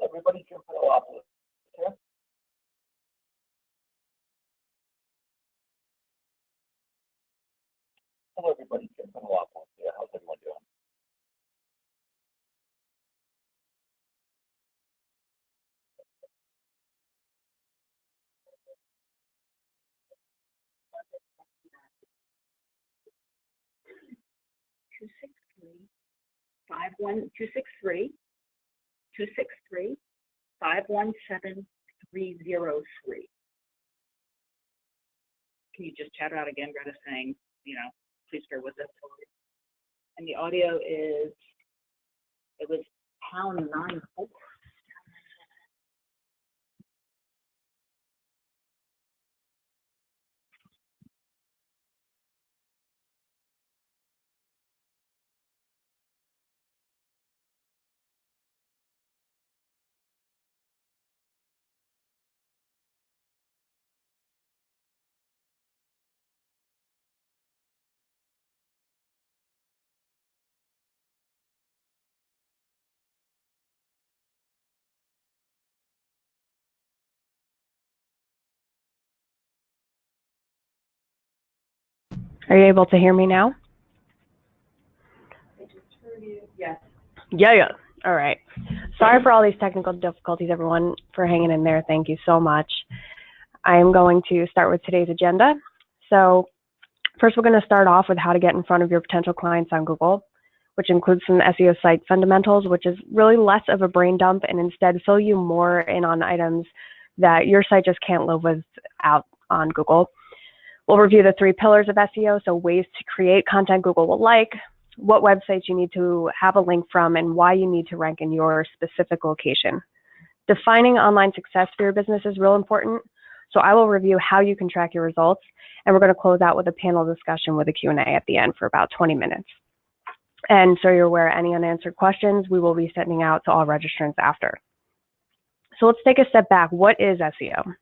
Everybody jump in a lot. Okay? Hello, everybody jump in a lot. Yeah, how's everyone doing? Two six three 517-303. Can you just chat out again, Greta, saying, please bear with us? And the audio is, it was #94. Are you able to hear me now? I just heard you. Yes. Yeah. All right. Sorry for all these technical difficulties, everyone, for hanging in there. Thank you so much. I am going to start with today's agenda. So first, we're going to start off with how to get in front of your potential clients on Google, which includes some SEO site fundamentals, which is really less of a brain dump and instead fill you more in on items that your site just can't live without on Google. We'll review the 3 pillars of SEO, so ways to create content Google will like, what websites you need to have a link from, and why you need to rank in your specific location. Defining online success for your business is real important, so I will review how you can track your results, and we're going to close out with a panel discussion with a Q&A at the end for about 20 minutes. And so you're aware, any unanswered questions we will be sending out to all registrants after. So let's take a step back. What is SEO?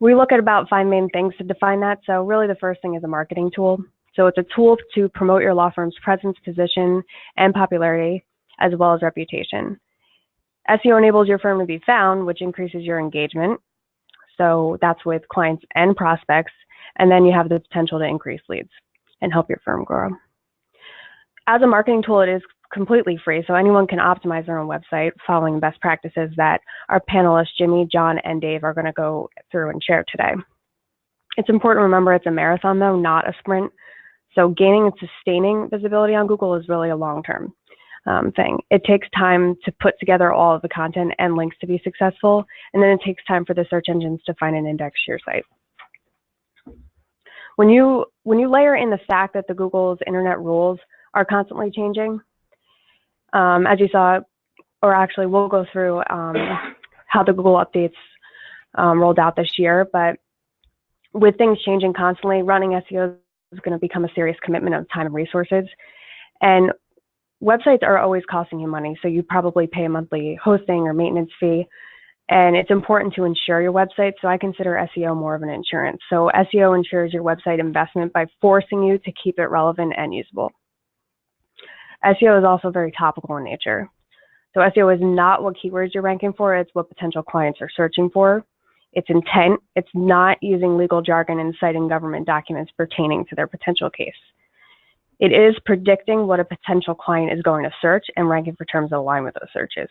We look at about 5 main things to define that. So really the first thing is a marketing tool. So it's a tool to promote your law firm's presence, position, and popularity, as well as reputation. SEO enables your firm to be found, which increases your engagement. So that's with clients and prospects. And then you have the potential to increase leads and help your firm grow. As a marketing tool, it is completely free, so anyone can optimize their own website following best practices that our panelists, Jimmy, John, and Dave, are going to go through and share today. It's important to remember it's a marathon, though, not a sprint. So gaining and sustaining visibility on Google is really a long-term thing. It takes time to put together all of the content and links to be successful, and then it takes time for the search engines to find and index your site. When you layer in the fact that the Google's internet rules are constantly changing, as you saw, or actually we'll go through how the Google updates rolled out this year, but with things changing constantly, running SEO is is going to become a serious commitment of time and resources. And websites are always costing you money, so you probably pay a monthly hosting or maintenance fee. And it's important to insure your website, so I consider SEO more of an insurance. So SEO insures your website investment by forcing you to keep it relevant and usable. SEO is also very topical in nature. So SEO is not what keywords you're ranking for, it's what potential clients are searching for. It's intent. It's not using legal jargon and citing government documents pertaining to their potential case. It is predicting what a potential client is going to search and ranking for terms that align with those searches.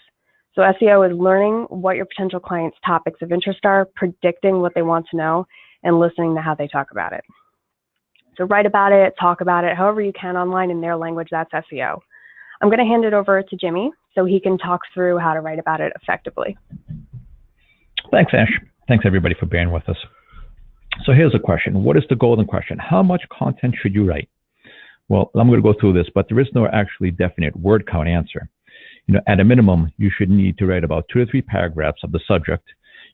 So SEO is learning what your potential clients' topics of interest are, predicting what they want to know, and listening to how they talk about it. So write about it, talk about it, however you can online in their language, that's SEO. I'm going to hand it over to Jimmy so he can talk through how to write about it effectively. Thanks, Ash. Thanks, everybody, for bearing with us. So here's a question. What is the golden question? How much content should you write? Well, I'm going to go through this, but there is no actually definite word count answer. At a minimum, you should need to write about 2 to 3 paragraphs of the subject.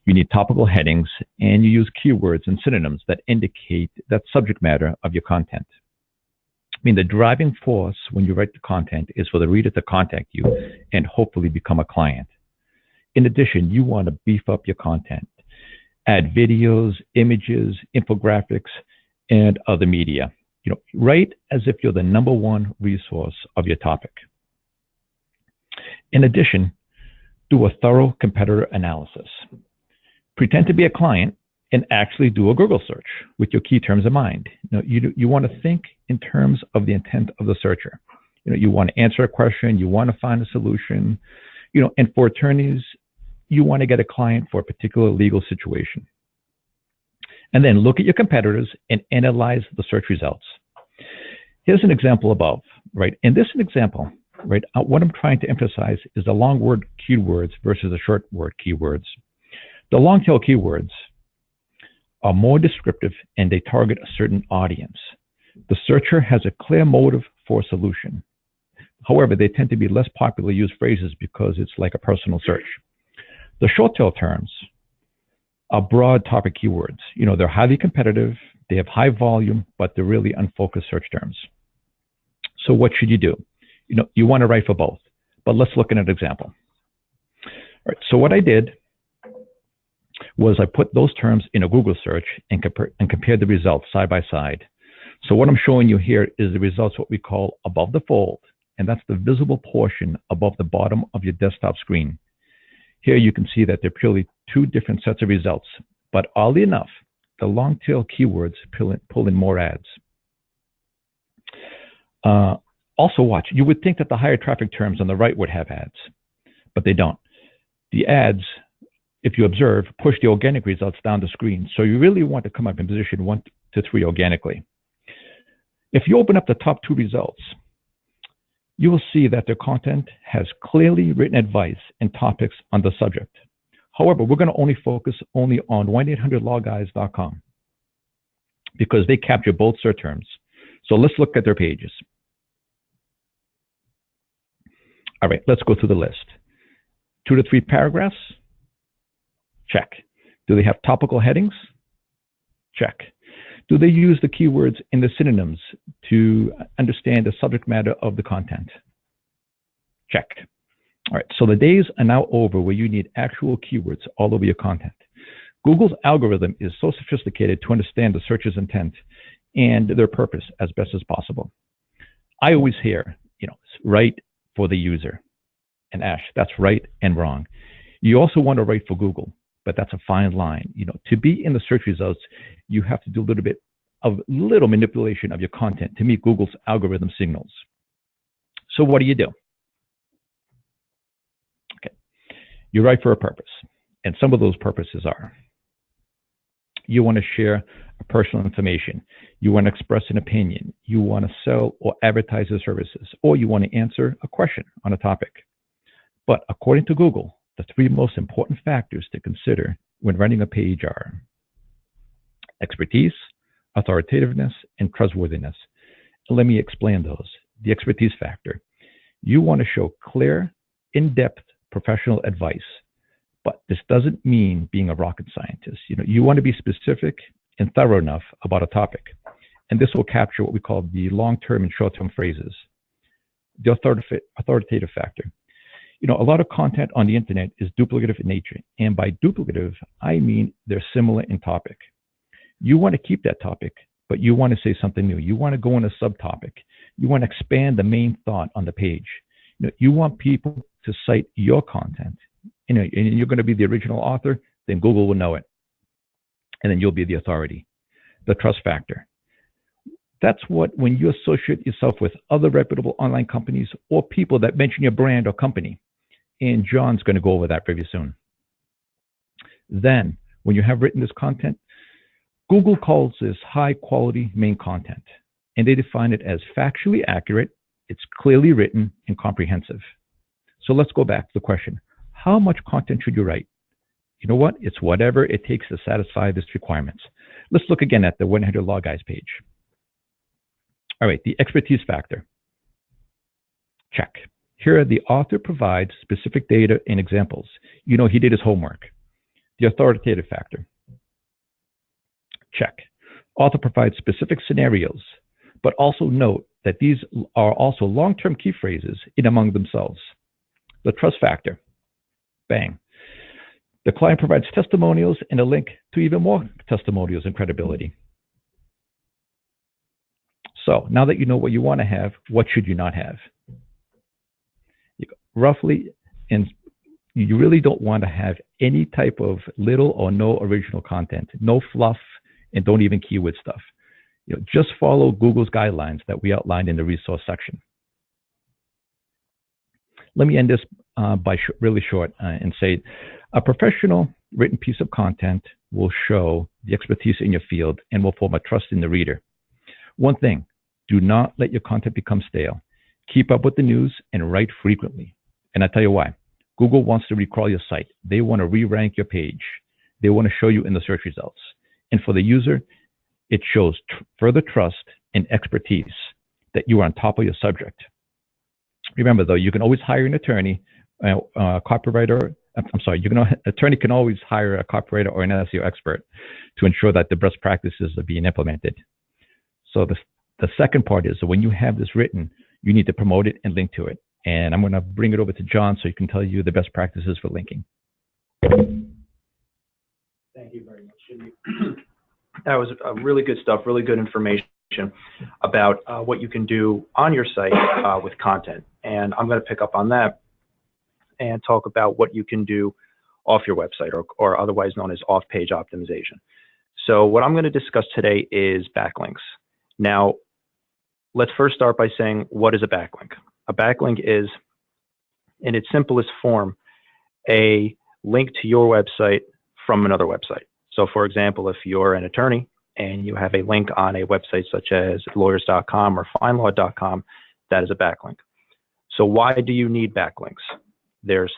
You need topical headings, and you use keywords and synonyms that indicate that subject matter of your content. The driving force when you write the content is for the reader to contact you and hopefully become a client. In addition, you want to beef up your content. Add videos, images, infographics, and other media. Write as if you're the #1 resource of your topic. In addition, do a thorough competitor analysis. Pretend to be a client and actually do a Google search with your key terms in mind. You want to think in terms of the intent of the searcher. You want to answer a question, you want to find a solution, and for attorneys, you want to get a client for a particular legal situation. And then look at your competitors and analyze the search results. Here's an example above, right? In this example, right, what I'm trying to emphasize is the long word keywords versus the short word keywords. The long tail keywords are more descriptive and they target a certain audience. The searcher has a clear motive for a solution. However, they tend to be less popularly used phrases because it's like a personal search. The short tail terms are broad topic keywords. They're highly competitive, they have high volume, but they're really unfocused search terms. So what should you do? You want to write for both, but let's look at an example. All right, so what I did was I put those terms in a Google search and compared the results side by side. So what I'm showing you here is the results, what we call above the fold, and that's the visible portion above the bottom of your desktop screen. Here you can see that they're purely 2 different sets of results, but oddly enough, the long tail keywords pull in more ads. Also watch, you would think that the higher traffic terms on the right would have ads, but they don't. The ads, if you observe, push the organic results down the screen. So you really want to come up in position 1 to 3 organically. If you open up the top 2 results, you will see that their content has clearly written advice and topics on the subject. However, we're going to focus only on 1-800-LawGuys.com because they capture both search terms. So let's look at their pages. All right, let's go through the list. 2 to 3 paragraphs? Check. Do they have topical headings? Check. Do they use the keywords in the synonyms to understand the subject matter of the content? Check. All right, so the days are now over where you need actual keywords all over your content. Google's algorithm is so sophisticated to understand the searcher's intent and their purpose as best as possible. I always hear, write for the user. And Ash, that's right and wrong. You also want to write for Google, but that's a fine line. To be in the search results, you have to do a little bit of manipulation of your content to meet Google's algorithm signals. So what do? Okay, you write for a purpose, and some of those purposes are: you want to share personal information, you want to express an opinion, you want to sell or advertise your services, or you want to answer a question on a topic. But according to Google, the 3 most important factors to consider when writing a page are expertise, authoritativeness, and trustworthiness. And let me explain those. The expertise factor. You want to show clear, in-depth professional advice, but this doesn't mean being a rocket scientist. You want to be specific and thorough enough about a topic. and this will capture what we call the long-term and short-term phrases. The authoritative factor. A lot of content on the internet is duplicative in nature, and by duplicative, I mean they're similar in topic. You want to keep that topic, but you want to say something new. You want to go on a subtopic. You want to expand the main thought on the page. You want people to cite your content. And you're going to be the original author, then Google will know it. And then you'll be the authority. The trust factor. That's when you associate yourself with other reputable online companies or people that mention your brand or company. And John's going to go over that very soon. Then, when you have written this content, Google calls this high quality main content, and they define it as factually accurate, it's clearly written, and comprehensive. So let's go back to the question. How much content should you write? You know what? It's whatever it takes to satisfy these requirements. Let's look again at the 100 Law Guys page. All right, the expertise factor. Check. Here, the author provides specific data and examples. He did his homework. The authoritative factor. Check. Author provides specific scenarios, but also note that these are also long-term key phrases in among themselves. The trust factor. Bang. The client provides testimonials and a link to even more testimonials and credibility. So now that you know what you want to have, what should you not have? Roughly, and you really don't want to have any type of little or no original content, no fluff, and don't even keyword stuff. Just follow Google's guidelines that we outlined in the resource section. Let me end this by really short and say, a professional written piece of content will show the expertise in your field and will form a trust in the reader. One thing, do not let your content become stale. Keep up with the news and write frequently. And I tell you why. Google wants to recrawl your site. They want to re-rank your page. They want to show you in the search results. And for the user, it shows further trust and expertise that you are on top of your subject. Remember, though, you can always hire an attorney, copywriter. Attorney can always hire a copywriter or an SEO expert to ensure that the best practices are being implemented. So the second part is, so when you have this written, you need to promote it and link to it. And I'm going to bring it over to John so he can tell you the best practices for linking. Thank you very much, Jimmy. That was really good stuff, really good information about what you can do on your site with content. And I'm going to pick up on that and talk about what you can do off your website, or otherwise known as off-page optimization. So what I'm going to discuss today is backlinks. Now, let's first start by saying, what is a backlink? A backlink is, in its simplest form, a link to your website from another website. So for example, if you're an attorney and you have a link on a website such as lawyers.com or findlaw.com, that is a backlink. So why do you need backlinks? There's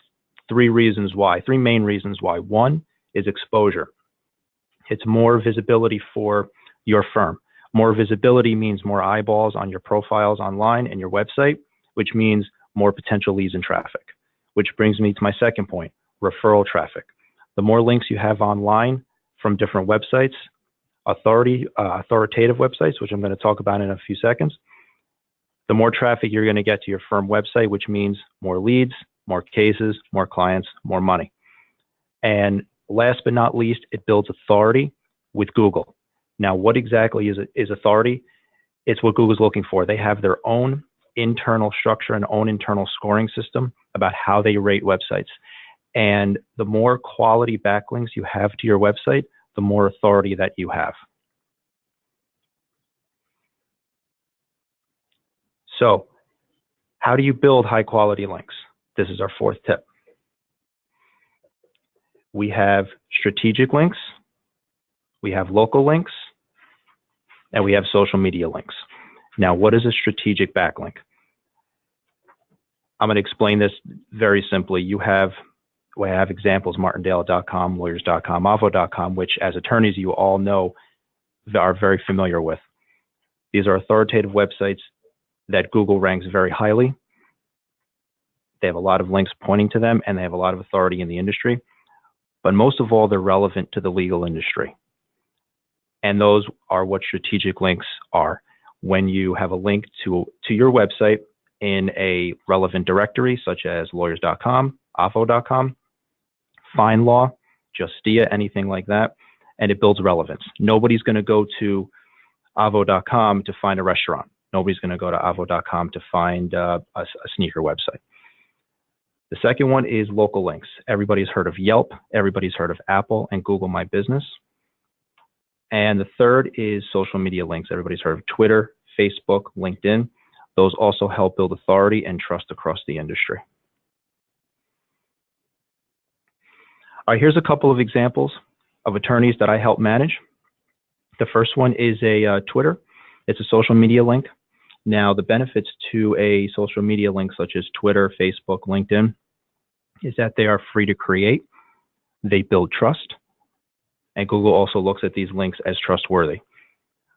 three main reasons why. One is exposure. It's more visibility for your firm. More visibility means more eyeballs on your profiles online and your website, which means more potential leads and traffic, which brings me to my second point, referral traffic. The more links you have online from different websites, authoritative websites, which I'm going to talk about in a few seconds, the more traffic you're going to get to your firm website, which means more leads, more cases, more clients, more money. And last but not least, it builds authority with Google. Now, what exactly is authority? It's what Google's looking for. They have their own internal structure and own internal scoring system about how they rate websites. And the more quality backlinks you have to your website, the more authority that you have. So, how do you build high quality links? This is our fourth tip. We have strategic links, we have local links, and we have social media links. Now, what is a strategic backlink? I'm going to explain this very simply. We have examples, Martindale.com, lawyers.com, avo.com, which as attorneys you all know are very familiar with. These are authoritative websites that Google ranks very highly. They have a lot of links pointing to them, and they have a lot of authority in the industry. But most of all, they're relevant to the legal industry. And those are what strategic links are. When you have a link to your website in a relevant directory, such as lawyers.com, avo.com, FindLaw, Justia, anything like that, and it builds relevance. Nobody's going to go to avo.com to find a restaurant. Nobody's going to go to avo.com to find a sneaker website. The second one is local links. Everybody's heard of Yelp, everybody's heard of Apple and Google My Business. And the third is social media links. Everybody's heard of Twitter, Facebook, LinkedIn. Those also help build authority and trust across the industry. All right, here's a couple of examples of attorneys that I help manage. The first one is a Twitter. It's a social media link. Now, the benefits to a social media link such as Twitter, Facebook, LinkedIn is that they are free to create. They build trust. And Google also looks at these links as trustworthy.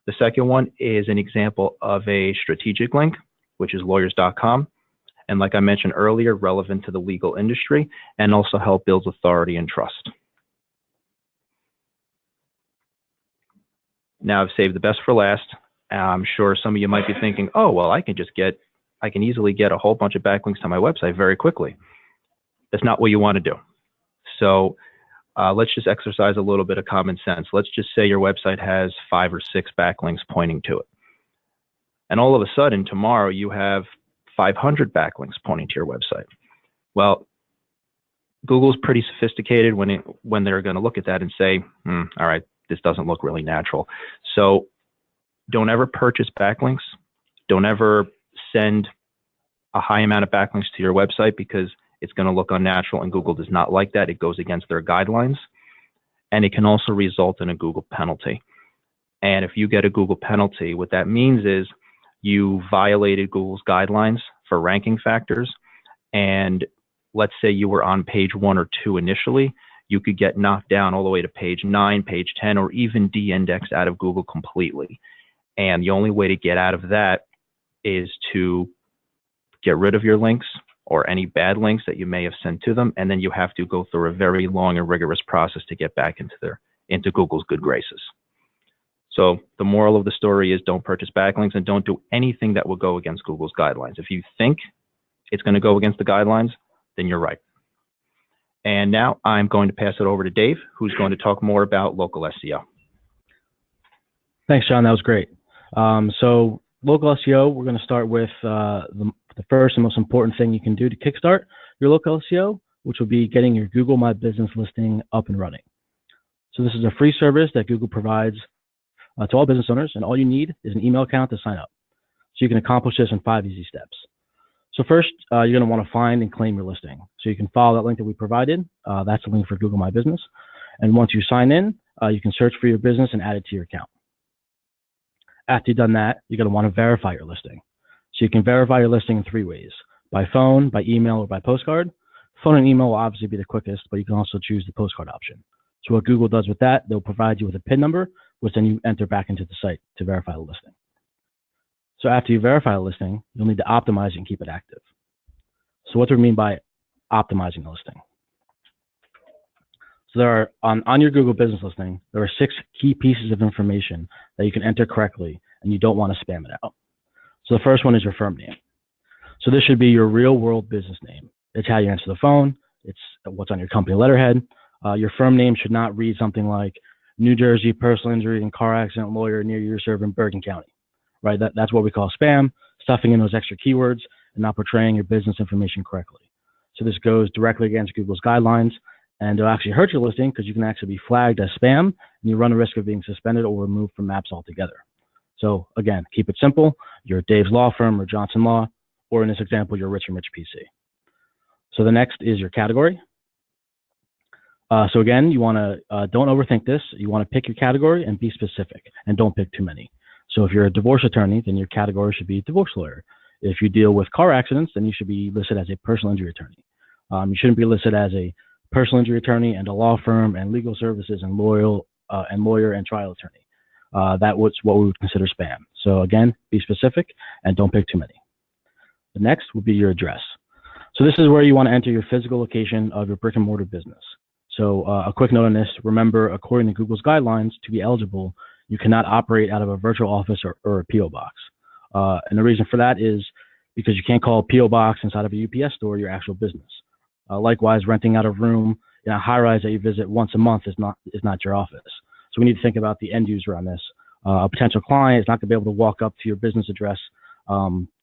The second one is an example of a strategic link, which is lawyers.com. And like I mentioned earlier, relevant to the legal industry and also help build authority and trust. Now, I've saved the best for last. I'm sure some of you might be thinking, oh, well, I can easily get a whole bunch of backlinks to my website very quickly. That's not what you want to do. So let's just exercise a little bit of common sense. Let's just say your website has 5 or 6 backlinks pointing to it. And all of a sudden, tomorrow, you have 500 backlinks pointing to your website. Well, Google's pretty sophisticated when they're going to look at that and say, all right, this doesn't look really natural. So don't ever purchase backlinks. Don't ever send a high amount of backlinks to your website because it's going to look unnatural, and Google does not like that. It goes against their guidelines, and it can also result in a Google penalty. And if you get a Google penalty, what that means is you violated Google's guidelines for ranking factors, and let's say you were on page 1 or 2 initially, you could get knocked down all the way to page 9, page 10, or even de-indexed out of Google completely. And the only way to get out of that is to get rid of your links or any bad links that you may have sent to them, and then you have to go through a very long and rigorous process to get back into Google's good graces. So the moral of the story is don't purchase backlinks and don't do anything that will go against Google's guidelines. If you think it's going to go against the guidelines, then you're right. And now I'm going to pass it over to Dave, who's going to talk more about local SEO. Thanks, John. That was great. So local SEO, we're going to start with the first and most important thing you can do to kickstart your local SEO, which will be getting your Google My Business listing up and running. So this is a free service that Google provides to all business owners, and all you need is an email account to sign up. So you can accomplish this in 5 easy steps. So first, you're going to want to find and claim your listing. So you can follow that link that we provided. That's the link for Google My Business. And once you sign in, you can search for your business and add it to your account. After you've done that, you're going to want to verify your listing. So you can verify your listing in 3 ways: by phone, by email, or by postcard. Phone and email will obviously be the quickest, but you can also choose the postcard option. So what Google does with that, they'll provide you with a PIN number, which then you enter back into the site to verify the listing. So after you verify the listing, you'll need to optimize it and keep it active. So what do we mean by optimizing the listing? So there are, on your Google business listing, there are 6 key pieces of information that you can enter correctly and you don't want to spam it out. So the first one is your firm name. So this should be your real world business name. It's how you answer the phone. It's what's on your company letterhead. Your firm name should not read something like New Jersey personal injury and car accident lawyer near your server in Bergen County, right? That's what we call spam, stuffing in those extra keywords and not portraying your business information correctly. So this goes directly against Google's guidelines, and it'll actually hurt your listing because you can actually be flagged as spam, and you run the risk of being suspended or removed from maps altogether. So again, keep it simple. You're Dave's Law Firm or Johnson Law, or in this example, you're Rich and Rich PC. So the next is your category. So again, you want to don't overthink this. You want to pick your category and be specific, and don't pick too many. So if you're a divorce attorney, then your category should be divorce lawyer. If you deal with car accidents, then you should be listed as a personal injury attorney. You shouldn't be listed as a personal injury attorney and a law firm and legal services and lawyer and trial attorney. That was what we would consider spam. So again, be specific and don't pick too many. The next would be your address. So this is where you want to enter your physical location of your brick and mortar business. So a quick note on this: remember, according to Google's guidelines, to be eligible, You cannot operate out of a virtual office or a PO box. And the reason for that is because you can't call a PO box inside of a UPS store your actual business. Likewise, renting out a room in a high-rise that you visit once a month is not your office. So we need to think about the end user on this. A potential client is not going to be able to walk up to your business address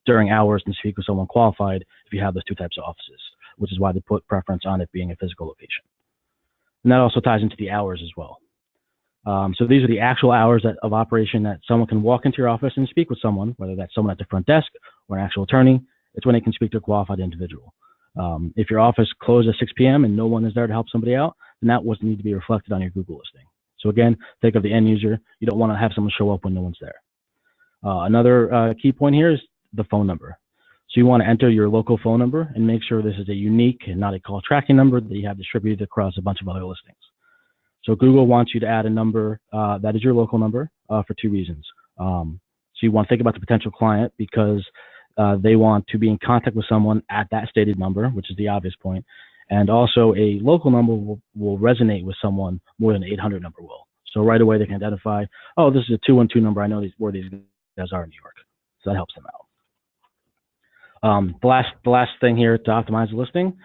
during hours and speak with someone qualified if you have those two types of offices, which is why they put preference on it being a physical location. And that also ties into the hours as well. So these are the actual hours of operation that someone can walk into your office and speak with someone, whether that's someone at the front desk or an actual attorney. It's when they can speak to a qualified individual. If your office closed at 6 p.m. and no one is there to help somebody out, then that would need to be reflected on your Google listing. So again, think of the end user. You don't want to have someone show up when no one's there. Another key point here is the phone number. So you want to enter your local phone number and make sure this is a unique and not a call tracking number that you have distributed across a bunch of other listings. So Google wants you to add a number that is your local number for two reasons. So you want to think about the potential client because they want to be in contact with someone at that stated number, which is the obvious point. And also a local number will resonate with someone more than an 800 number will. So right away they can identify, oh, this is a 212 number. I know where these guys are in New York. So that helps them out. The last thing here to optimize the listing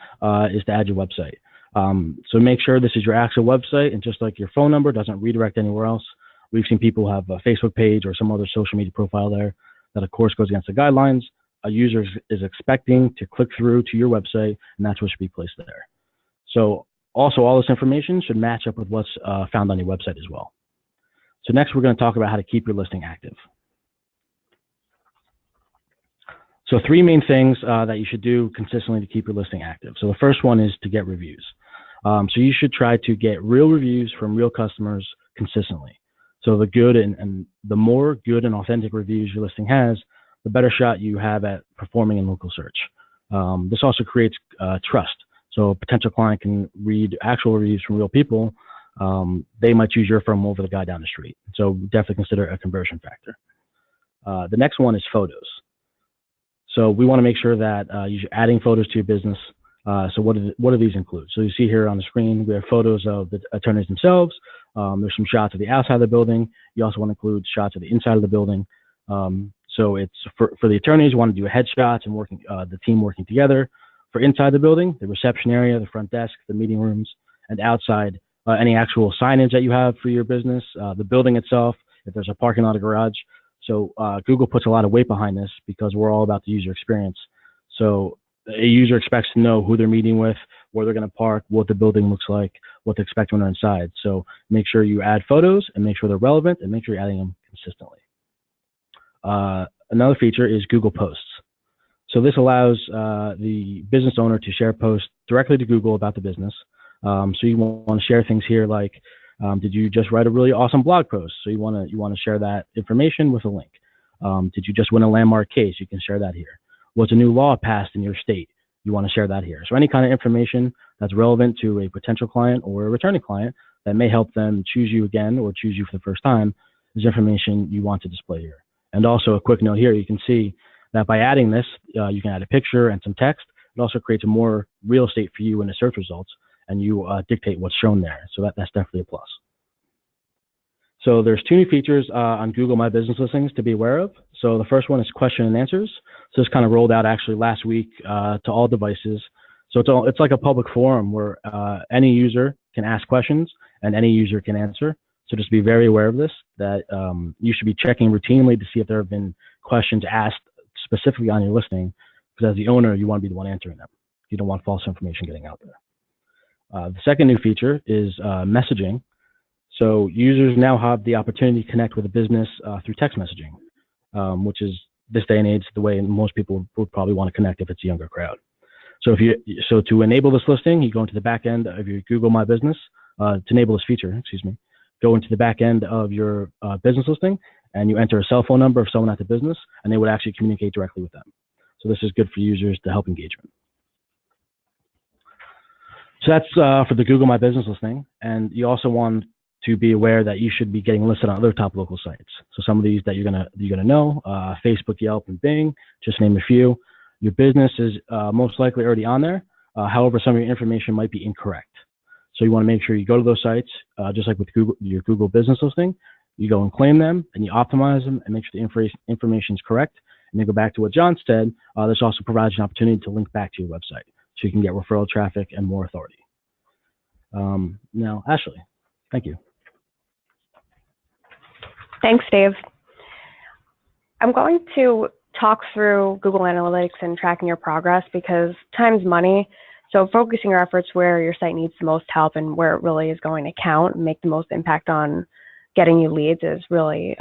is to add your website. So make sure this is your actual website, and just like your phone number doesn't redirect anywhere else. We've seen people have a Facebook page or some other social media profile there that of course goes against the guidelines. A user is expecting to click through to your website, and that's what should be placed there. So also all this information should match up with what's found on your website as well. So next we're going to talk about how to keep your listing active. So three main things that you should do consistently to keep your listing active. So the first one is to get reviews. So you should try to get real reviews from real customers consistently. So the good and the more good and authentic reviews your listing has, the better shot you have at performing in local search. This also creates trust. So a potential client can read actual reviews from real people. They might choose your firm over the guy down the street. So definitely consider a conversion factor. The next one is photos. So we want to make sure that you're adding photos to your business. So what do these include? So you see here on the screen, we have photos of the attorneys themselves. There's some shots of the outside of the building. You also want to include shots of the inside of the building. So it's for the attorneys, you want to do headshots and the team working together. For inside the building, the reception area, the front desk, the meeting rooms, and outside, any actual signage that you have for your business, the building itself, if there's a parking lot or garage. So Google puts a lot of weight behind this because we're all about the user experience. So a user expects to know who they're meeting with, where they're going to park, what the building looks like, what to expect when they're inside. So make sure you add photos and make sure they're relevant and make sure you're adding them consistently. Another feature is Google Posts. So this allows the business owner to share posts directly to Google about the business. So you want to share things here like, did you just write a really awesome blog post? So you want to share that information with a link. Did you just win a landmark case? You can share that here. What's a new law passed in your state? You want to share that here. So any kind of information that's relevant to a potential client or a returning client that may help them choose you again or choose you for the first time is information you want to display here. And also a quick note here, you can see that by adding this, you can add a picture and some text. It also creates a more real estate for you in the search results, and you dictate what's shown there. So that's definitely a plus. So there's two new features on Google My Business Listings to be aware of. So the first one is question and answers. So this kind of rolled out actually last week to all devices. So it's like a public forum where any user can ask questions and any user can answer. So just be very aware of this, that you should be checking routinely to see if there have been questions asked specifically on your listing, because as the owner, you want to be the one answering them. You don't want false information getting out there. The second new feature is messaging. So users now have the opportunity to connect with a business through text messaging, which is this day and age the way most people would probably want to connect if it's a younger crowd. So to enable this listing, you go into the back end of your Google My Business, to enable this feature, go into the back end of your business listing, and you enter a cell phone number of someone at the business, and they would actually communicate directly with them. So this is good for users to help engagement. So that's for the Google My Business listing, and you also want to be aware that you should be getting listed on other top local sites. So some of these that you're gonna know, Facebook, Yelp, and Bing, just to name a few. Your business is most likely already on there. However, some of your information might be incorrect. So you want to make sure you go to those sites, just like with your Google Business listing. You go and claim them, and you optimize them, and make sure the information is correct. And then go back to what John said. This also provides an opportunity to link back to your website, so you can get referral traffic and more authority. Now, Ashley, thank you. Thanks, Dave. I'm going to talk through Google Analytics and tracking your progress because time's money. So focusing your efforts where your site needs the most help and where it really is going to count and make the most impact on getting you leads is really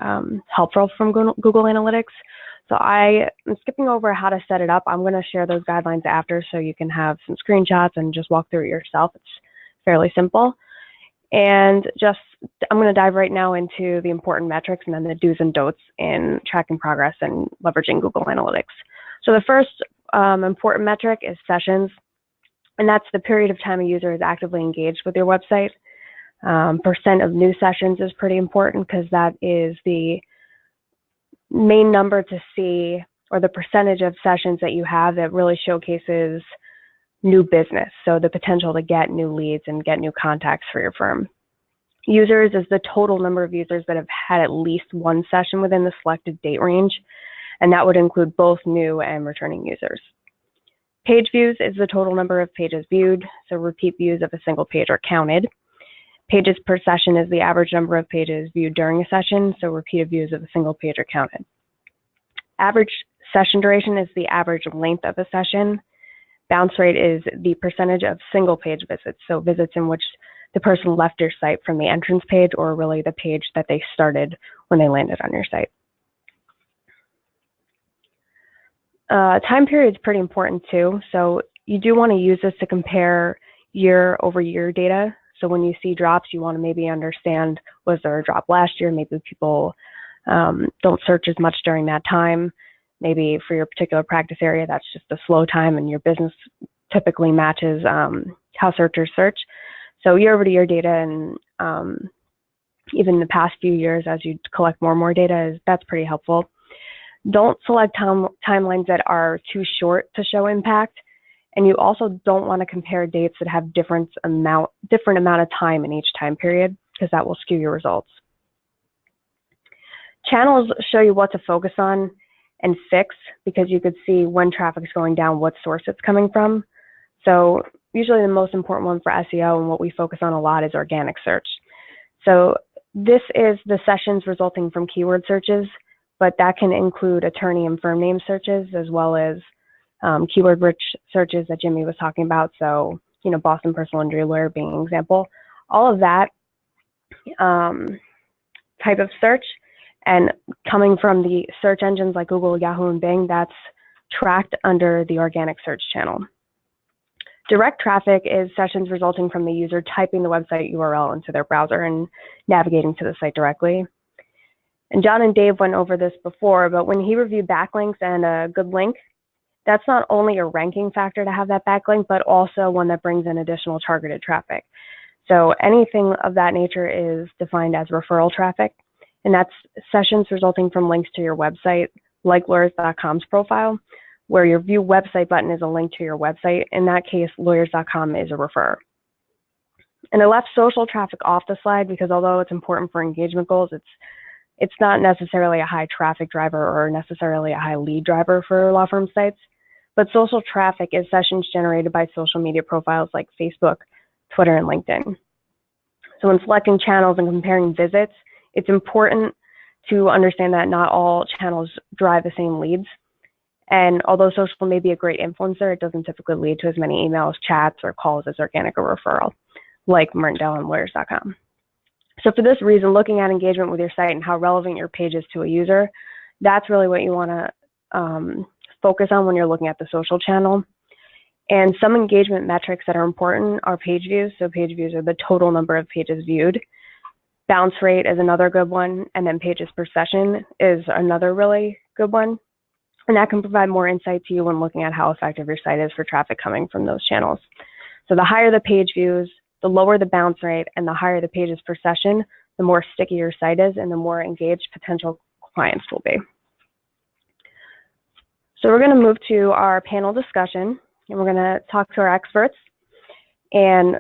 helpful from Google Analytics. So I am skipping over how to set it up. I'm going to share those guidelines after so you can have some screenshots and just walk through it yourself. It's fairly simple. And I'm going to dive right now into the important metrics and then the do's and don'ts in tracking progress and leveraging Google Analytics. So the first important metric is sessions, and that's the period of time a user is actively engaged with your website. Percent of new sessions is pretty important because that is the main number to see, or the percentage of sessions that you have that really showcases new business, so the potential to get new leads and get new contacts for your firm. Users is the total number of users that have had at least one session within the selected date range, and that would include both new and returning users. Page views is the total number of pages viewed, so repeat views of a single page are counted. Pages per session is the average number of pages viewed during a session, so repeated views of a single page are counted. Average session duration is the average length of a session. Bounce rate is the percentage of single page visits, so visits in which the person left your site from the entrance page or really the page that they started when they landed on your site. Time period is pretty important too, so you do want to use this to compare year-over-year data. So when you see drops, you want to maybe understand, was there a drop last year? Maybe people don't search as much during that time. Maybe for your particular practice area, that's just a slow time and your business typically matches how searchers search. So year-over-year data and even the past few years as you collect more and more data, that's pretty helpful. Don't select timelines that are too short to show impact. And you also don't want to compare dates that have different amount of time in each time period because that will skew your results. Channels show you what to focus on and fix because you could see when traffic is going down, what source it's coming from. So usually the most important one for SEO and what we focus on a lot is organic search. So this is the sessions resulting from keyword searches, but that can include attorney and firm name searches as well as keyword-rich searches that Jimmy was talking about. So, Boston personal injury lawyer being an example. All of that type of search and coming from the search engines like Google, Yahoo, and Bing, that's tracked under the organic search channel. Direct traffic is sessions resulting from the user typing the website URL into their browser and navigating to the site directly. And John and Dave went over this before, but when he reviewed backlinks and a good link, that's not only a ranking factor to have that backlink, but also one that brings in additional targeted traffic. So anything of that nature is defined as referral traffic, and that's sessions resulting from links to your website, like lawyers.com's profile, where your view website button is a link to your website. In that case, lawyers.com is a referrer. And I left social traffic off the slide because although it's important for engagement goals, it's not necessarily a high traffic driver or necessarily a high lead driver for law firm sites. But social traffic is sessions generated by social media profiles like Facebook, Twitter, and LinkedIn. So when selecting channels and comparing visits, it's important to understand that not all channels drive the same leads. And although social may be a great influencer, it doesn't typically lead to as many emails, chats, or calls as organic or referral, like Martindale and lawyers.com. So for this reason, looking at engagement with your site and how relevant your page is to a user, that's really what you want to focus on when you're looking at the social channel. And some engagement metrics that are important are page views. So page views are the total number of pages viewed. Bounce rate is another good one. And then pages per session is another really good one. And that can provide more insight to you when looking at how effective your site is for traffic coming from those channels. So the higher the page views, the lower the bounce rate, and the higher the pages per session, the more sticky your site is and the more engaged potential clients will be. So we're going to move to our panel discussion, and we're going to talk to our experts. And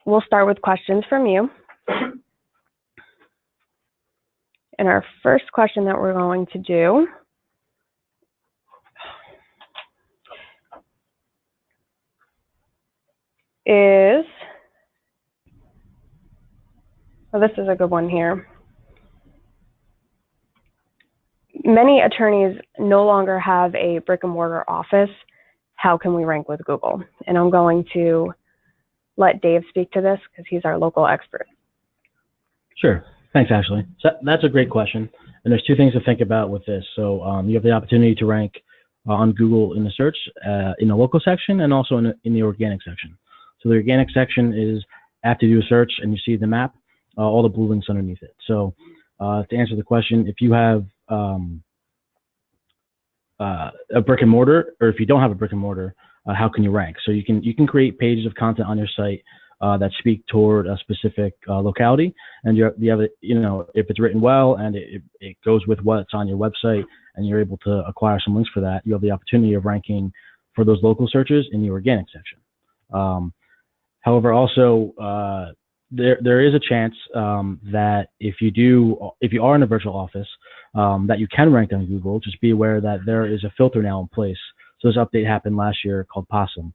we'll start with questions from you. And our first question that we're going to do is, well, this is a good one here. Many attorneys no longer have a brick and mortar office. How can we rank with Google? And I'm going to let Dave speak to this because he's our local expert. Sure. Thanks, Ashley. So that's a great question. And there's two things to think about with this. So you have the opportunity to rank on Google in the search in the local section and also in the organic section. So the organic section is after you do a search and you see the map, all the blue links underneath it. So to answer the question, if you have a brick and mortar, or if you don't have a brick and mortar, how can you rank? So you can create pages of content on your site that speak toward a specific locality, and you have it, if it's written well and it goes with what's on your website, and you're able to acquire some links for that, you have the opportunity of ranking for those local searches in the organic section. However, also there is a chance that if you are in a virtual office, that you can rank on Google. Just be aware that there is a filter now in place. So this update happened last year called Possum.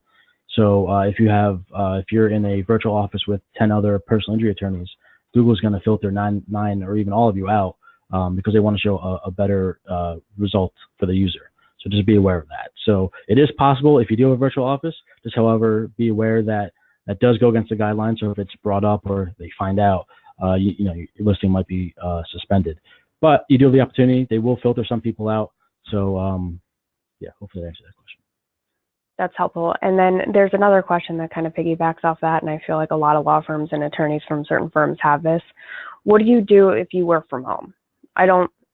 So if you're in a virtual office with 10 other personal injury attorneys, Google is going to filter nine or even all of you out because they want to show a better result for the user. So just be aware of that. So it is possible if you do have a virtual office, just however, be aware that that does go against the guidelines. So if it's brought up or they find out, your listing might be suspended. But you do have the opportunity. They will filter some people out. So yeah, hopefully that answers that question. That's helpful. And then there's another question that kind of piggybacks off that, and I feel like a lot of law firms and attorneys from certain firms have this. What do you do if you work from home?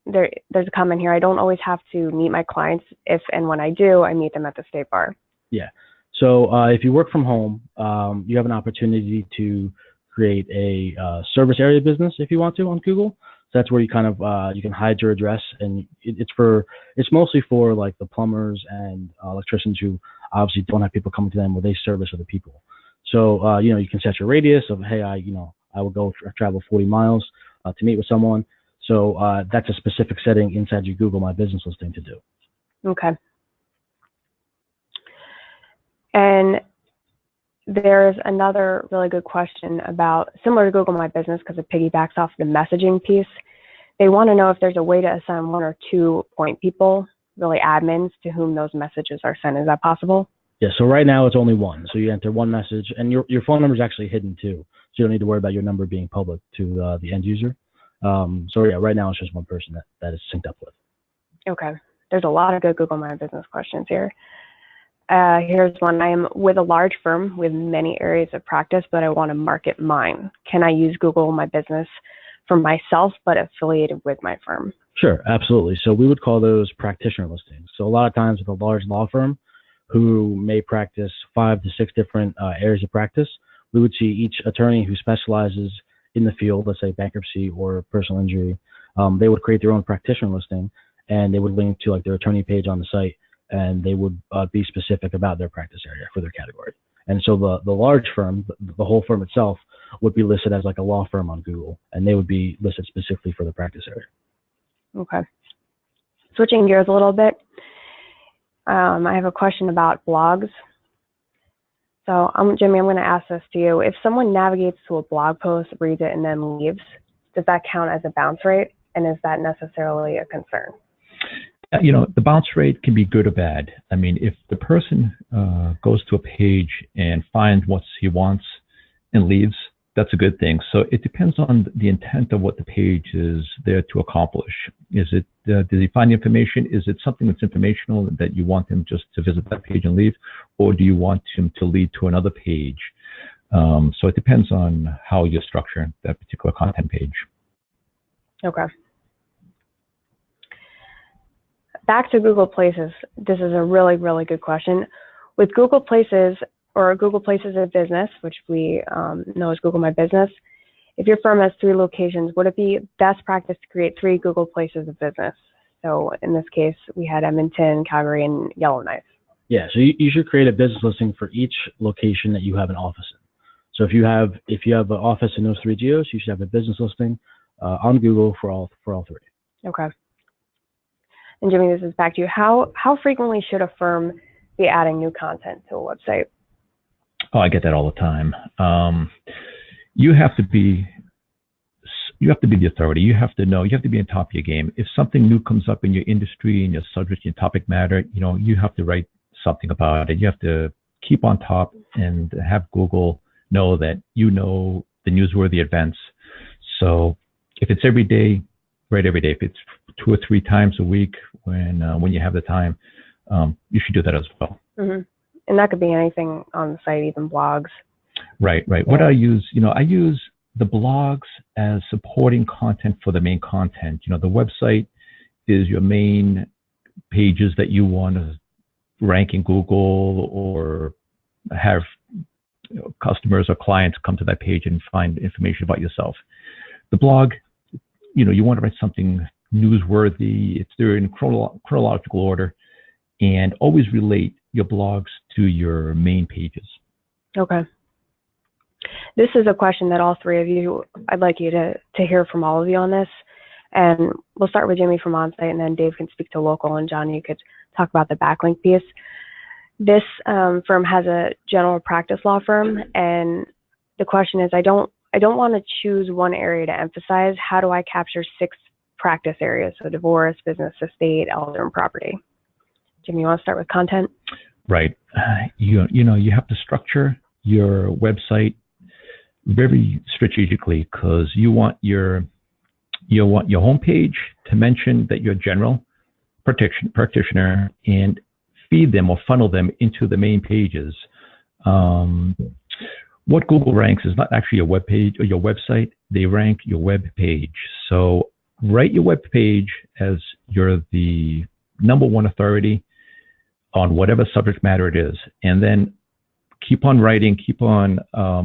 There's a comment here. I don't always have to meet my clients. If and when I do, I meet them at the state bar. Yeah. So if you work from home, you have an opportunity to create a service area business if you want to on Google. So that's where you kind of you can hide your address, and it's mostly for like the plumbers and electricians who obviously don't have people coming to them, where they service other people. So you can set your radius of, hey, I will go travel 40 miles to meet with someone. So that's a specific setting inside your Google My Business listing to do. Okay. And there's another really good question about, similar to Google My Business, because it piggybacks off the messaging piece. They want to know if there's a way to assign 1 or 2 point people, really admins, to whom those messages are sent. Is that possible? Yeah, so right now it's only one. So you enter one message, and your phone number is actually hidden too. So you don't need to worry about your number being public to the end user. So yeah, right now it's just one person that is synced up with. Okay. There's a lot of good Google My Business questions here. Here's one. I am with a large firm with many areas of practice, but I want to market mine. Can I use Google My Business for myself, but affiliated with my firm? Sure, absolutely. So we would call those practitioner listings. So a lot of times with a large law firm who may practice 5 to 6 different areas of practice, we would see each attorney who specializes in the field, let's say bankruptcy or personal injury, they would create their own practitioner listing, and they would link to like their attorney page on the site, and they would be specific about their practice area for their category. And so the large firm, the whole firm itself, would be listed as like a law firm on Google, and they would be listed specifically for the practice area. Okay. Switching gears a little bit, I have a question about blogs. So Jimmy, I'm going to ask this to you. If someone navigates to a blog post, reads it, and then leaves, does that count as a bounce rate? And is that necessarily a concern? The bounce rate can be good or bad. I mean, if the person goes to a page and finds what he wants and leaves, that's a good thing. So it depends on the intent of what the page is there to accomplish. Is it, does he find the information? Is it something that's informational that you want him just to visit that page and leave? Or do you want him to lead to another page? So it depends on how you structure that particular content page. Okay. Back to Google Places. This is a really, really good question. With Google Places, or Google Places of Business, which we know as Google My Business, if your firm has 3 locations, would it be best practice to create 3 Google Places of Business? So in this case, we had Edmonton, Calgary, and Yellowknife. Yeah, so you should create a business listing for each location that you have an office in. So if you have an office in those 3 geos, you should have a business listing on Google for all three. Okay. And Jimmy, this is back to you. How frequently should a firm be adding new content to a website? Oh, I get that all the time. You have to be the authority. You have to know. You have to be on top of your game. If something new comes up in your industry, in your subject, your topic matter, you have to write something about it. You have to keep on top and have Google know that you know the newsworthy events. So if it's every day, write every day. If it's 2 or 3 times a week when you have the time, you should do that as well. Mm-hmm. And that could be anything on the site, even blogs. Right. Yeah. What I use the blogs as supporting content for the main content. The website is your main pages that you want to rank in Google or have customers or clients come to that page and find information about yourself. The blog, you want to write something newsworthy. It's there in chronological order, and always relate your blogs to your main pages. Okay. This is a question that all three of you, I'd like you to hear from all of you on this. And we'll start with Jimmy from onsite, and then Dave can speak to local, and John, you could talk about the backlink piece. This firm has a general practice law firm, and the question is, I don't want to choose one area to emphasize. How do I capture 6 practice areas? So divorce, business, estate, elder, and property. Jimmy, you want to start with content? Right. You have to structure your website very strategically, because you want your homepage to mention that you're a general practitioner and feed them or funnel them into the main pages. What Google ranks is not actually your web page or your website. They rank your web page. So write your web page as you're the #1 authority on whatever subject matter it is, and then keep on writing, keep on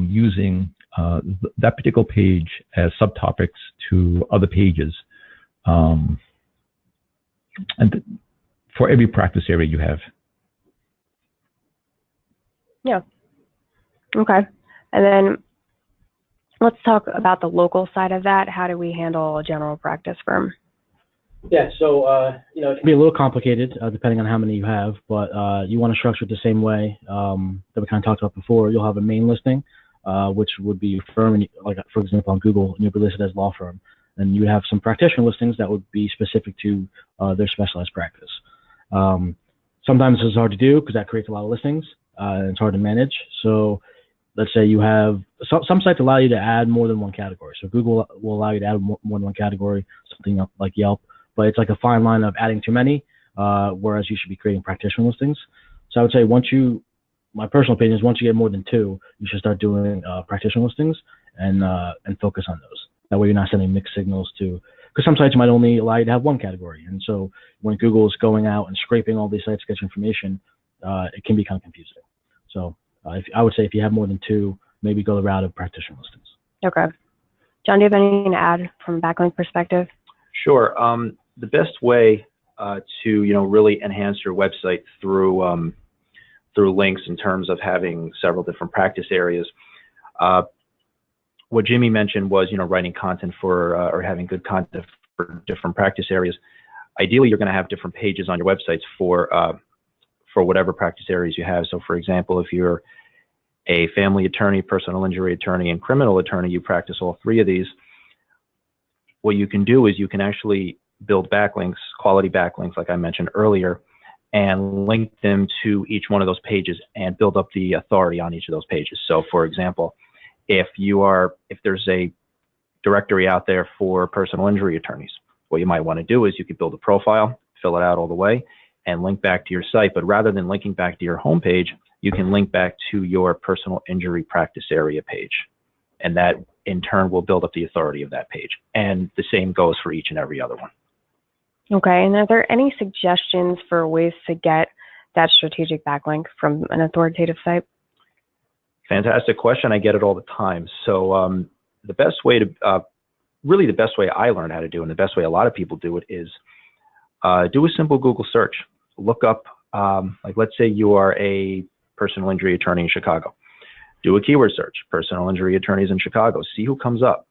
using that particular page as subtopics to other pages, and for every practice area you have. Yeah. Okay. And then let's talk about the local side of that. How do we handle a general practice firm? Yeah, so it can be a little complicated depending on how many you have, but you want to structure it the same way that we kind of talked about before. You'll have a main listing, which would be your firm, and like for example on Google, and you'll be listed as law firm. And you would have some practitioner listings that would be specific to their specialized practice. Sometimes it's hard to do because that creates a lot of listings and it's hard to manage. So let's say you have some sites allow you to add more than one category. So Google will allow you to add more than one category, something like Yelp. But it's like a fine line of adding too many, whereas you should be creating practitioner listings. So I would say my personal opinion is once you get more than 2, you should start doing practitioner listings and focus on those. That way you're not sending mixed signals because some sites might only allow you to have one category. And so when Google is going out and scraping all these sites to get your information, it can be kind of confusing. So I would say if you have more than 2, maybe go the route of practitioner listings. Okay. John, do you have anything to add from a backlink perspective? Sure. The best way to really enhance your website through links in terms of having several different practice areas. What Jimmy mentioned was writing content for or having good content for different practice areas. Ideally, you're going to have different pages on your websites for whatever practice areas you have. So, for example, if you're a family attorney, personal injury attorney, and criminal attorney, you practice all 3 of these. What you can do is you can actually build backlinks, quality backlinks, like I mentioned earlier, and link them to each one of those pages and build up the authority on each of those pages. So, for example, if there's a directory out there for personal injury attorneys, what you might want to do is you could build a profile, fill it out all the way, and link back to your site. But rather than linking back to your homepage, you can link back to your personal injury practice area page. And that in turn will build up the authority of that page. And the same goes for each and every other one. Okay, and are there any suggestions for ways to get that strategic backlink from an authoritative site? Fantastic question. I get it all the time. So the best way I learned how to do, and the best way a lot of people do it, is do a simple Google search. Look up, like let's say you are a personal injury attorney in Chicago. Do a keyword search, personal injury attorneys in Chicago. See who comes up.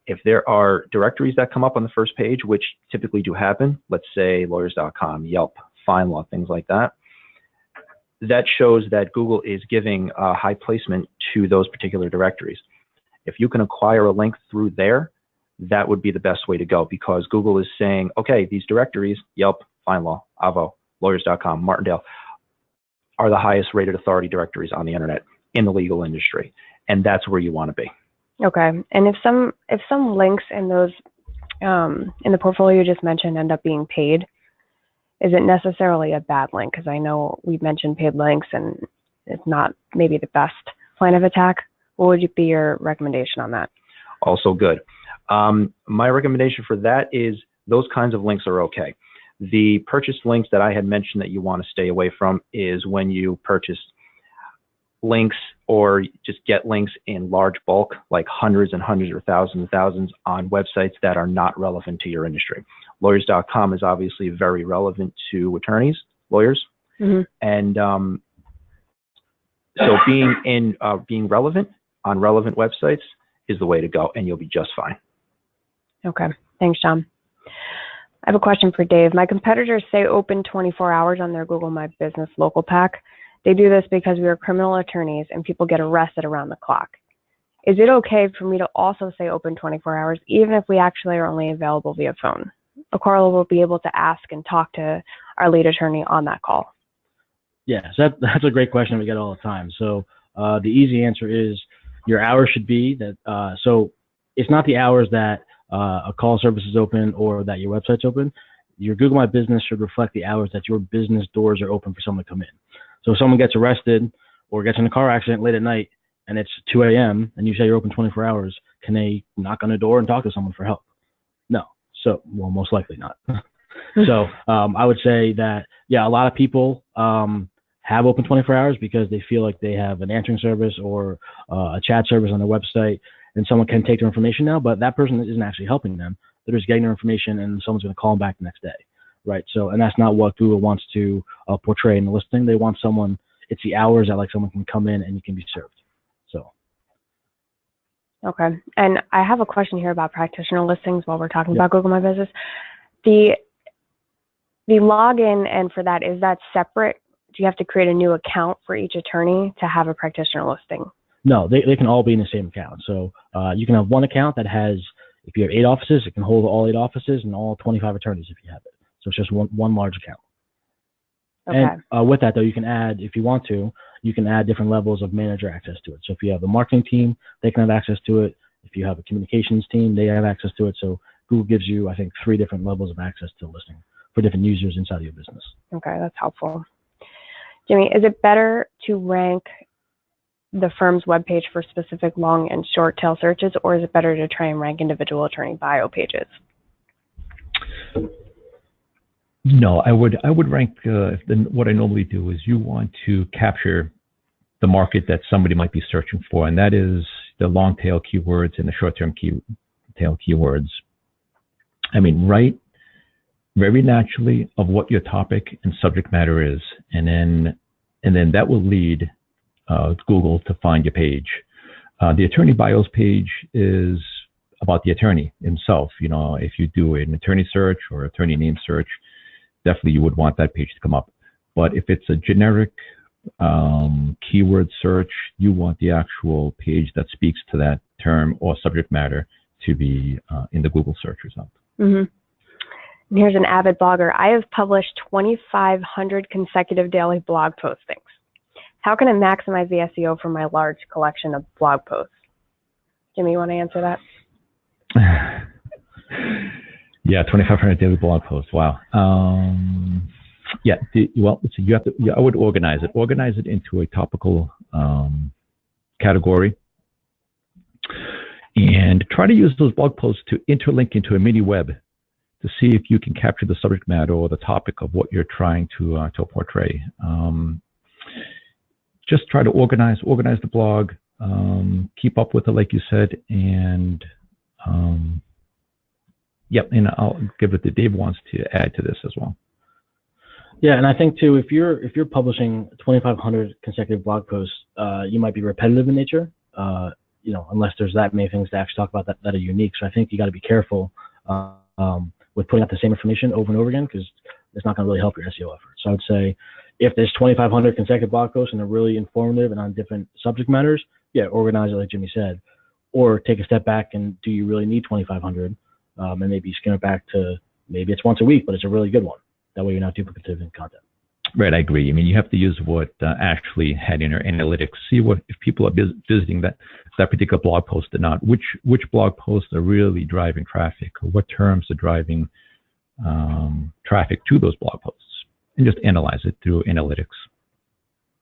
If there are directories that come up on the first page, which typically do happen, let's say lawyers.com, Yelp, FindLaw, things like that, that shows that Google is giving high placement to those particular directories. If you can acquire a link through there, that would be the best way to go, because Google is saying, okay, these directories, Yelp, FindLaw, Avvo, lawyers.com, Martindale, are the highest rated authority directories on the internet in the legal industry. And that's where you want to be. Okay. And if some links in those in the portfolio you just mentioned end up being paid, is it necessarily a bad link? Because I know we've mentioned paid links and it's not maybe the best plan of attack. What would be your recommendation on that? Also good. My recommendation for that is those kinds of links are okay. The purchased links that I had mentioned that you want to stay away from is when you purchase links or just get links in large bulk, like hundreds and hundreds or thousands on websites that are not relevant to your industry. Lawyers.com is obviously very relevant to attorneys, lawyers, and so being relevant on relevant websites is the way to go, and you'll be just fine. Okay, thanks, John. I have a question for Dave. My competitors say open 24 hours on their Google My Business local pack. They do this because we are criminal attorneys and people get arrested around the clock. Is it okay for me to also say open 24 hours, even if we actually are only available via phone? Carla will be able to ask and talk to our lead attorney on that call. Yeah, so that's a great question we get all the time. So the easy answer is your hours should be that. So it's not the hours that a call service is open or that your website's open. Your Google My Business should reflect the hours that your business doors are open for someone to come in. So if someone gets arrested or gets in a car accident late at night and it's 2 a.m. and you say you're open 24 hours, can they knock on the door and talk to someone for help? No. So, well, most likely not. So I would say that, yeah, a lot of people have open 24 hours because they feel like they have an answering service or a chat service on their website and someone can take their information now, but that person isn't actually helping them. They're just getting their information and someone's going to call them back the next day. Right. So, and that's not what Google wants to portray in the listing. They want someone, it's the hours that like someone can come in and you can be served. So. Okay. And I have a question here about practitioner listings while we're talking about Google My Business. The login and for that, is that separate? Do you have to create a new account for each attorney to have a practitioner listing? No, they can all be in the same account. So you can have one account that has, if you have 8 offices, it can hold all 8 offices and all 25 attorneys if you have it. So it's just one large account. Okay. And with that, though, you can add, if you want to, you can add different levels of manager access to it. So if you have a marketing team, they can have access to it. If you have a communications team, they have access to it. So Google gives you, I think, 3 different levels of access to the listing for different users inside of your business. Okay, that's helpful. Jimmy, is it better to rank the firm's webpage for specific long and short tail searches, or is it better to try and rank individual attorney bio pages? No, I would rank, what I normally do is you want to capture the market that somebody might be searching for, and that is the long tail keywords and the short term tail keywords. I mean, write very naturally of what your topic and subject matter is, and then that will lead Google to find your page. The attorney bios page is about the attorney himself. You know, if you do an attorney search or attorney name search, definitely you would want that page to come up. But if it's a generic keyword search, you want the actual page that speaks to that term or subject matter to be in the Google search result. Mm-hmm. And here's an avid blogger. I have published 2,500 consecutive daily blog postings. How can I maximize the SEO for my large collection of blog posts? Jimmy, you want to answer that? Yeah, 2,500 daily blog posts. Wow. Yeah. Well, so you have to. I would organize it. Organize it into a topical category, and try to use those blog posts to interlink into a mini web to see if you can capture the subject matter or the topic of what you're trying to portray. Just try to organize the blog, keep up with it, like you said, and yep. And I'll give it to Dave wants to add to this as well. Yeah, and I think too, if you're publishing 2,500 consecutive blog posts, you might be repetitive in nature. unless there's that many things to actually talk about that are unique. So I think you got to be careful with putting out the same information over and over again, because it's not going to really help your SEO effort. So I would say if there's 2,500 consecutive blog posts and they're really informative and on different subject matters, yeah, organize it like Jimmy said, or take a step back and do you really need 2,500, and maybe skim it back to maybe it's once a week, but it's a really good one. That way you're not duplicative in content. Right, I agree. I mean, you have to use what actually had in your analytics. See what if people are visiting that particular blog post or not. Which blog posts are really driving traffic, or what terms are driving traffic to those blog posts, and just analyze it through analytics.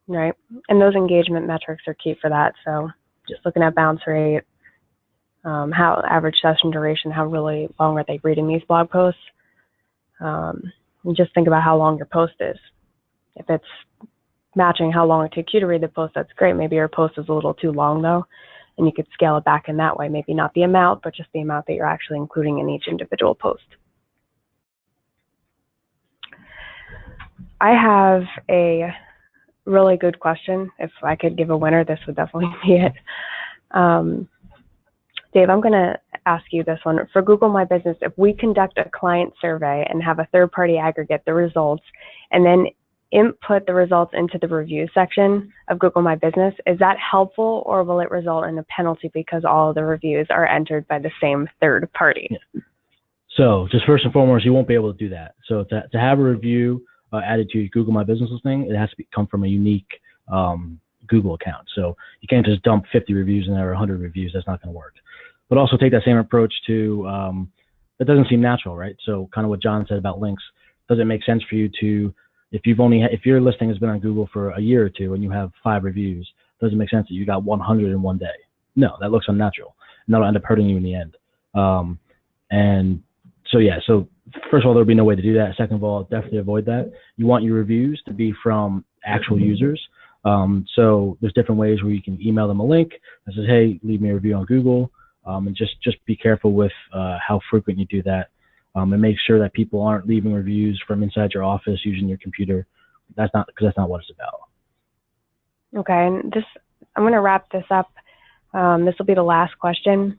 Right, and those engagement metrics are key for that. So just looking at bounce rate, how average session duration, how really long are they reading these blog posts, and just think about how long your post is. If it's matching how long it takes you to read the post, that's great. Maybe your post is a little too long though, and you could scale it back in that way. Maybe not the amount, but just the amount that you're actually including in each individual post. I have a really good question. If I could give a winner, this would definitely be it. Dave, I'm going to ask you this one. For Google My Business, if we conduct a client survey and have a third-party aggregate the results and then input the results into the review section of Google My Business, is that helpful, or will it result in a penalty because all of the reviews are entered by the same third party? So just first and foremost, you won't be able to do that. So to have a review added to your Google My Business listing, it has to come from a unique Google account. So you can't just dump 50 reviews in there or 100 reviews. That's not going to work. But also take that same approach to, that doesn't seem natural, right? So kind of what John said about links, does it make sense for you to, if your listing has been on Google for a year or two and you have 5 reviews, does it make sense that you got 100 in one day? No, that looks unnatural. And that'll end up hurting you in the end. And so, yeah, so first of all, there'll be no way to do that. Second of all, definitely avoid that. You want your reviews to be from actual users. So there's different ways where you can email them a link that says, hey, leave me a review on Google. And just be careful with how frequent you do that. And make sure that people aren't leaving reviews from inside your office using your computer. Because that's not what it's about. Okay, and I'm going to wrap this up. This will be the last question.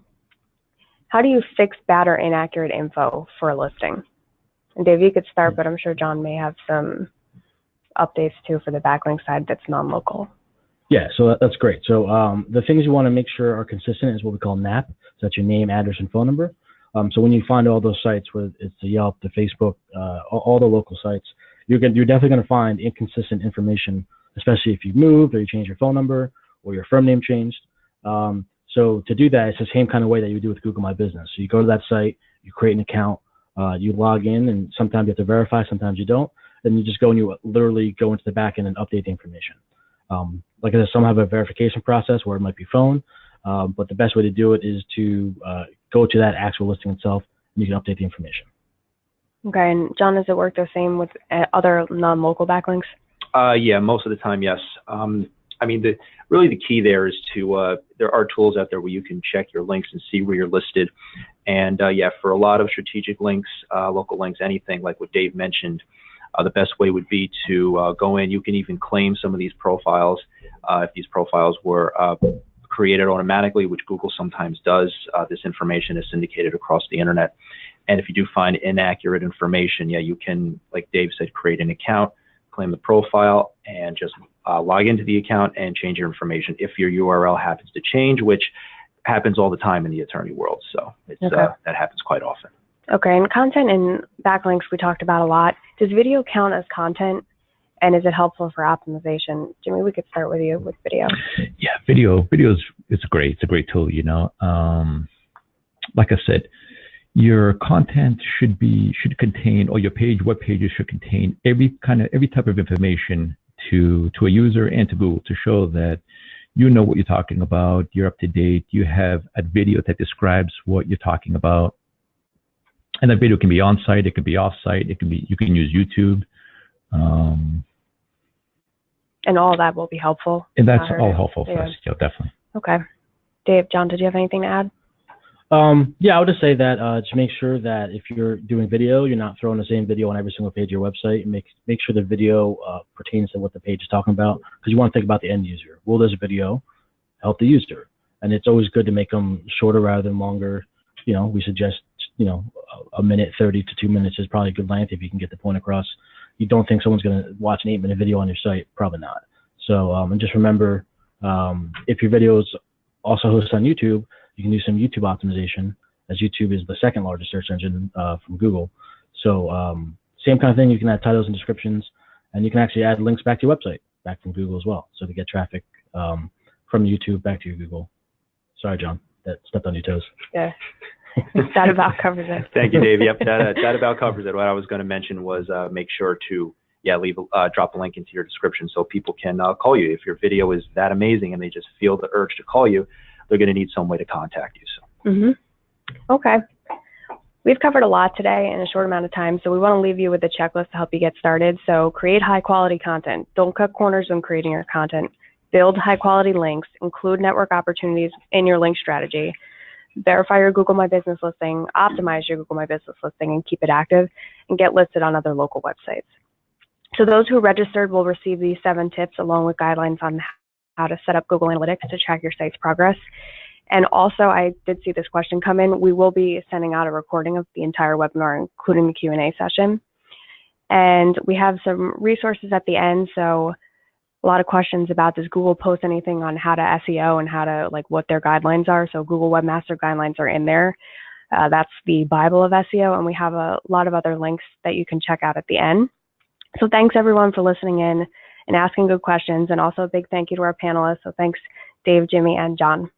How do you fix bad or inaccurate info for a listing? And Dave, you could start, but I'm sure John may have some updates too for the backlink side that's non-local. Yeah, so that's great. So the things you want to make sure are consistent is what we call NAP. So that's your name, address, and phone number. So when you find all those sites, whether it's the Yelp, the Facebook, all the local sites, you're definitely going to find inconsistent information, especially if you've moved or you changed your phone number or your firm name changed. So to do that, it's the same kind of way that you would do with Google My Business. So you go to that site, you create an account, you log in, and sometimes you have to verify, sometimes you don't. Then you just go and you literally go into the back end and update the information. Like I said, some have a verification process where it might be phone, but the best way to do it is to go to that actual listing itself, and you can update the information. Okay, and John, does it work the same with other non-local backlinks? Yeah, most of the time, yes. I mean, really the key there is to, there are tools out there where you can check your links and see where you're listed. And yeah, for a lot of strategic links, local links, anything like what Dave mentioned, the best way would be to go in. You can even claim some of these profiles if these profiles were created automatically, which Google sometimes does. This information is syndicated across the internet. And if you do find inaccurate information, yeah, you can, like Dave said, create an account, claim the profile, and just log into the account and change your information if your URL happens to change, which happens all the time in the attorney world. So it's, that happens quite often. Okay, and content and backlinks we talked about a lot. Does video count as content, and is it helpful for optimization? Jimmy, we could start with you with video. Yeah, video is great. It's a great tool, you know. Like I said, your content should contain, or your web pages should contain every type of information to a user and to Google, to show that you know what you're talking about, you're up to date, you have a video that describes what you're talking about. And that video can be on site, it can be off site, you can use YouTube. And all of that will be helpful. And that's all helpful for us, yeah, definitely. Okay. Dave, John, did you have anything to add? Yeah, I would just say that to make sure that if you're doing video, you're not throwing the same video on every single page of your website. And make sure the video pertains to what the page is talking about, because you want to think about the end user. Will this video help the user? and it's always good to make them shorter rather than longer. We suggest, a minute 30 to 2 minutes is probably a good length if you can get the point across. You don't think someone's going to watch an 8-minute video on your site? Probably not. So, and just remember, if your video is also hosted on YouTube, you can do some YouTube optimization, as YouTube is the second largest search engine from Google. So same kind of thing, you can add titles and descriptions, and you can actually add links back to your website, back from Google as well, so to get traffic from YouTube back to your Google. Sorry, John, that stepped on your toes. Yeah, that about covers it. Thank you, Dave. Yep, that about covers it. What I was going to mention was make sure to drop a link into your description so people can call you. If your video is that amazing and they just feel the urge to call you, they're going to need some way to contact you. So. Okay. We've covered a lot today in a short amount of time, so we want to leave you with a checklist to help you get started. So create high-quality content. Don't cut corners when creating your content. Build high-quality links. Include network opportunities in your link strategy. Verify your Google My Business listing. Optimize your Google My Business listing and keep it active, and get listed on other local websites. So those who registered will receive these 7 tips along with guidelines on how to set up Google Analytics to track your site's progress. And also, I did see this question come in. We will be sending out a recording of the entire webinar, including the Q&A session. And we have some resources at the end. So a lot of questions about, does Google post anything on how to SEO and how to, what their guidelines are? So Google Webmaster Guidelines are in there. That's the Bible of SEO. And we have a lot of other links that you can check out at the end. So thanks, everyone, for listening in and asking good questions. And also a big thank you to our panelists. So thanks, Dave, Jimmy, and John.